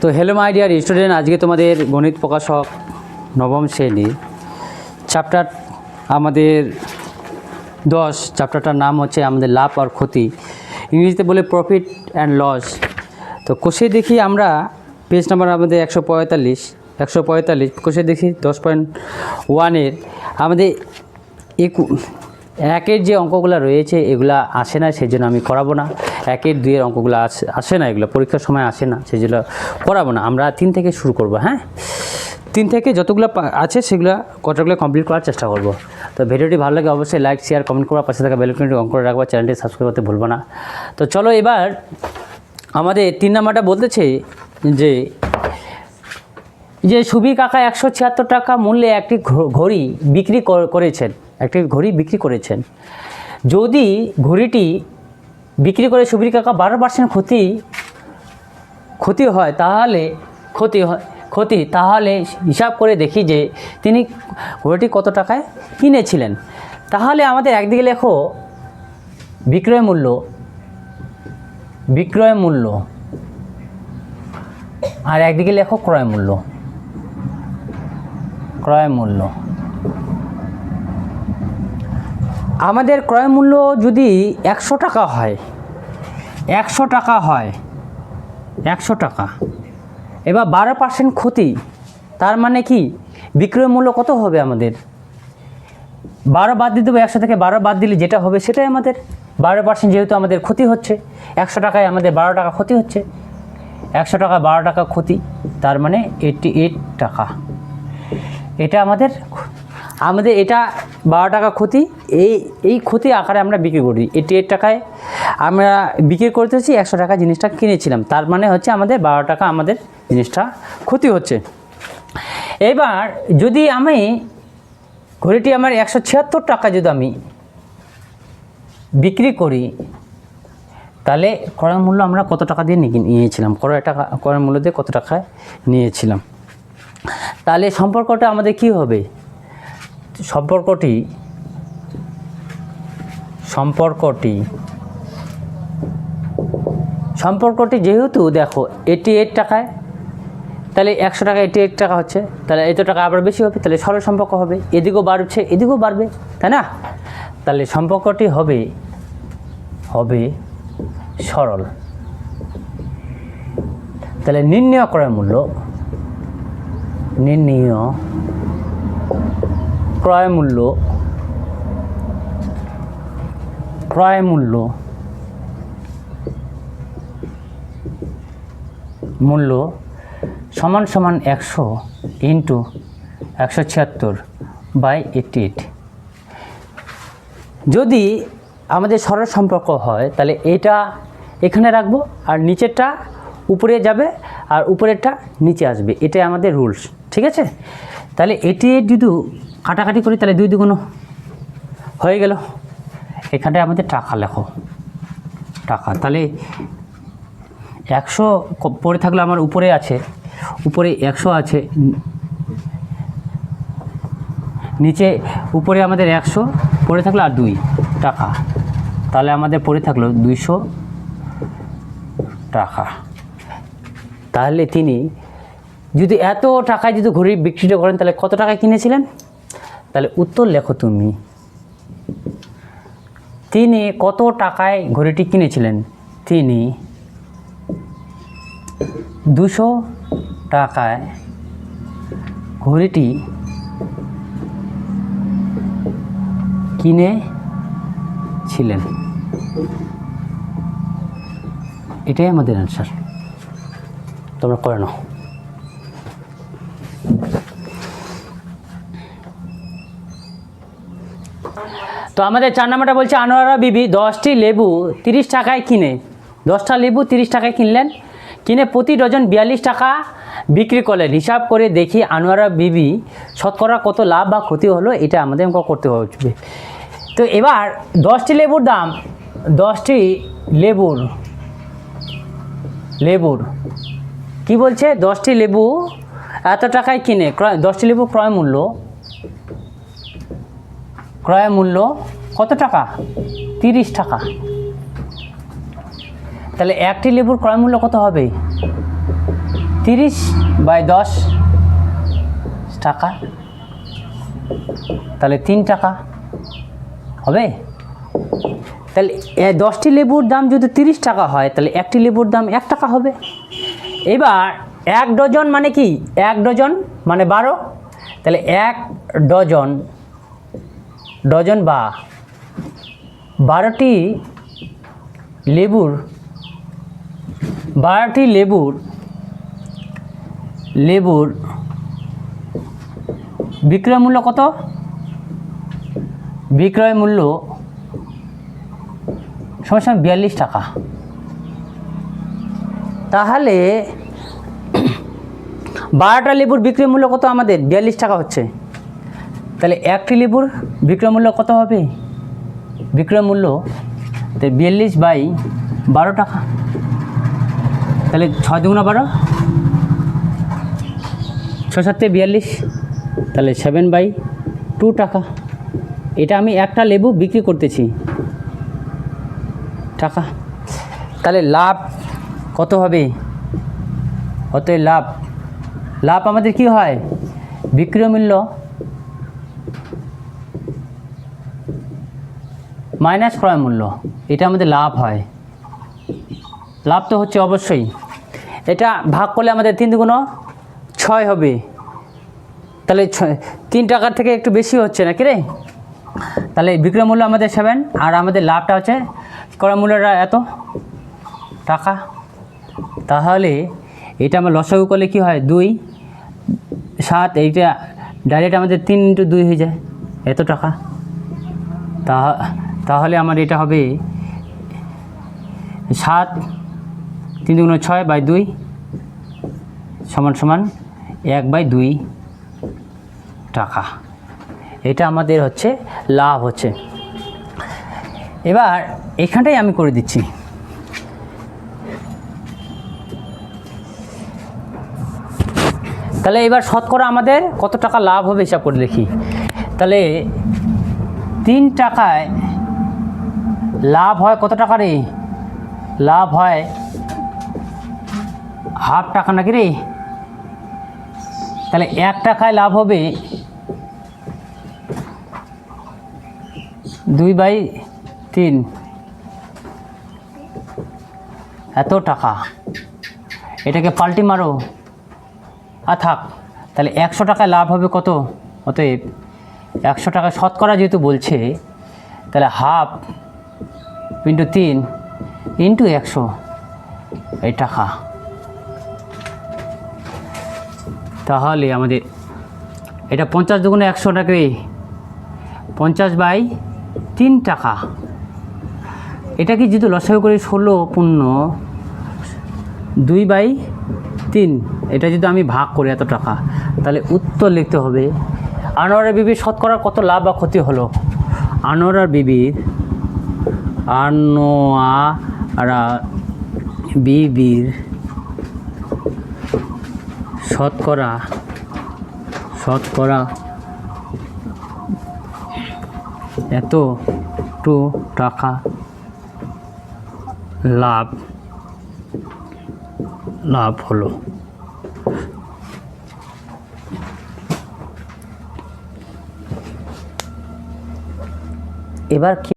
তো hello my dear student, আজকে তোমাদের গণিত প্রকাশক নবম শ্রেণী চ্যাপ্টার আমাদের 10 চ্যাপ্টারটার নাম হচ্ছে আমাদের লাভ আর ক্ষতি, ইংরেজিতে বলে প্রফিট অ্যান্ড লস। তো কোষে দেখি আমরা পেজ নাম্বার আমাদের 145 কোষে দেখি 10.1-এর আমাদের একের যে অঙ্কগুলো রয়েছে এগুলা আসে না, সেই জন্য আমি করাবো না। 1-এর 2-এর অঙ্কগুলো আসে না, এগুলো পরীক্ষার সময় আসে না, সেই জন্য করাবো না। আমরা 3 থেকে শুরু করব। হ্যাঁ, 3 থেকে যতগুলো আছে সেগুলো কতগুলো কমপ্লিট করার চেষ্টা করব। তো ভিডিওটি ভালো লাগে অবশ্যই লাইক শেয়ার কমেন্ট করার পাশে থাকা বেল আইকনটি অন করে রাখবা, চ্যানেলটি সাবস্ক্রাইব করতে ভুলবো না। তো চলো এবার আমাদের 3 নাম্বারটা বলতেছে যে সুবীর কাকা 176 টাকা মূল্যে একটি ঘড়ি বিক্রি করেছেন। যদি ঘড়িটি বিক্রি করে সুবীর কাকা 12% ক্ষতি হয় তাহলে হিসাব করে দেখি যে তিনি ঘড়িটি কত টাকায় কিনেছিলেন। তাহলে আমাদের একদিকে লেখো বিক্রয় মূল্য আর একদিকে লেখো ক্রয় মূল্য। আমাদের ক্রয় মূল্য যদি 100 টাকা হয়, 100 টাকা, এবার 12% ক্ষতি, তার মানে কি বিক্রয় মূল্য কত হবে আমাদের? 12 বাদ দিয়ে দেবো, 100 থেকে 12 বাদ দিলে যেটা হবে সেটাই আমাদের 12%, যেহেতু আমাদের ক্ষতি হচ্ছে 100 টাকায় আমাদের 12 টাকা ক্ষতি হচ্ছে, 100 টাকা 12 টাকা ক্ষতি, তার মানে 88 টাকা। এটা আমাদের এটা 12 টাকা ক্ষতি, এই ক্ষতি আকারে আমরা বিক্রি করি। 88 টাকায় আমরা বিক্রি করতেছি, 100 টাকা জিনিসটা কিনেছিলাম, তার মানে হচ্ছে আমাদের 12 টাকা আমাদের জিনিসটা ক্ষতি হচ্ছে। এবার যদি আমি ঘড়িটি আমার 176 টাকা যদি আমি বিক্রি করি, তাহলে ক্রয় মূল্য আমরা কত টাকা দিয়ে নিয়েছিলাম, ক্রয় মূল্য দিয়ে কত টাকায় নিয়েছিলাম। তাহলে সম্পর্কটা আমাদের কি হবে? সম্পর্কটি যেহেতু দেখো 88 টাকায়, তাহলে 100 টাকা 88 টাকা হচ্ছে, তাহলে এত টাকা আবার বেশি হবে, তাহলে সরল সম্পর্ক হবে, এদিকেও বাড়ছে এদিকেও বাড়বে, তাই না? তাহলে সম্পর্কটি হবে সরল। তাহলে নির্ণয় ক্রয় মূল্য সমান 100 ইন্টু 176/88। যদি আমাদের সরল সম্পর্ক হয় তাহলে এটা এখানে রাখবো আর নিচেরটা উপরে যাবে আর উপরেরটা নিচে আসবে, এটাই আমাদের রুলস, ঠিক আছে? তাহলে 88 যদি কাটাকাটি করি তাহলে 2 দুগুণ হয়ে গেল। এখানটায় আমাদের টাকা লেখো, টাকা। তাহলে 100 পরে থাকলে আমার উপরে 100 আছে, নিচে উপরে আমাদের 100 পরে থাকলো আর 2 টাকা, তাহলে আমাদের পরে থাকলো 200 টাকা। তাহলে তিনি যদি এত টাকায় যদি ঘড়ি বিক্রিটা করেন তাহলে কত টাকায় কিনেছিলেন? তাহলে উত্তর লেখো তুমি, তিনি কত টাকায় ঘড়িটি কিনেছিলেন? তিনি 200 টাকায় ঘড়িটি কিনেছিলেন। এটাই আমাদের অ্যান্সার, তোমরা করে নাও। তো আমাদের 4 নাম্বারটা বলছে আনোয়ারা বিবি 10টি লেবু 30 টাকায় কিনে, 10টা লেবু 30 টাকায় কিনলেন, কিনে প্রতি ডজন 42 টাকা বিক্রি করলেন। হিসাব করে দেখি আনোয়ারা বিবি শতকরা কত লাভ বা ক্ষতি হলো, এটা আমাদের অঙ্ক করতে হবে। তো এবার 10টি লেবুর দাম, 10টি লেবুর কি বলছে? 10টি লেবু এত টাকায় কিনে, 10টি লেবু ক্রয় মূল্য কত টাকা? 30 টাকা। তাহলে একটি লেবুর ক্রয় মূল্য কত হবে? 30/10 টাকা, তাহলে 3 টাকা হবে। তাহলে 10টি লেবুর দাম যদি 30 টাকা হয় তাহলে একটি লেবুর দাম 1 টাকা হবে। এবার 1 ডজন মানে কি, 1 ডজন মানে 12, তাহলে 1 ডজন, ডজন বা 12টি লেবুর, 12টি লেবুর বিক্রয় মূল্য কত? বিক্রয় মূল্য সমান 42 টাকা। তাহলে 12টা লেবুর বিক্রয় মূল্য কত আমাদের? 42 টাকা হচ্ছে। তাহলে একটি লেবুর বিক্রয় মূল্য কত হবে? বিক্রয় মূল্য 42/12 টাকা। তাহলে 6 দুগুণা 12, 6 7 42, তাহলে 7/2 টাকা। এটা আমি একটা লেবু বিক্রি করতেছি টাকা। তাহলে লাভ কত হবে? অতএব লাভ আমাদের কি হয়? বিক্রয় মূল্য মাইনাস ক্রয় মূল্য, এটা আমাদের লাভ হয়। লাভ তো হচ্ছে অবশ্যই। এটা ভাগ করলে আমাদের 3 দুগুণ 6 হবে। তাহলে 3 টাকার থেকে একটু বেশি হচ্ছে না কি রে? তাহলে বিক্রয় মূল্য আমাদের 7 আর আমাদের লাভটা হচ্ছে ক্রয় মূল্যটা এত টাকা। তাহলে এটা আমরা লসাগু করলে কি হয়? 2 7, এইটা ডাইরেক্ট আমাদের 3 × 2 হয়ে যায়, এত টাকা। তাহলে আমার এটা হবে 7 3 দুগুণ 6/2 সমান 1/2 টাকা। এটা আমাদের হচ্ছে লাভ হচ্ছে। এবার এখানটাই আমি করে দিচ্ছি। তাহলে এবার শতকরা আমাদের কত টাকা লাভ হবে হিসাব করে দেখি। তাহলে 3 টাকায় লাভ হয় কত টাকা রে? লাভ হয় ½ টাকা নাকি রে? তাহলে 1 টাকায় লাভ হবে 2/3, এত টাকা। এটাকে পাল্টি মারো আর থাক। তাহলে 100 টাকায় লাভ হবে কত? অতএব 100 টাকা শতকরা যেহেতু বলছে, তাহলে ½ × 3 × 100 এই টাকা। তাহলে আমাদের এটা 50 দুগুণে 100 টাকা, 50/3 টাকা। এটা কি যদি লসাগু করি 16 2/3, এটা যদি আমি ভাগ করি এত টাকা, তাহলে উত্তর লিখতে হবে আনোয়ারা বিবির শতকরা কত লাভ বা ক্ষতি হলো। আনোয়ারা বিবির শতকরা এত টাকা লাভ হলো। এবার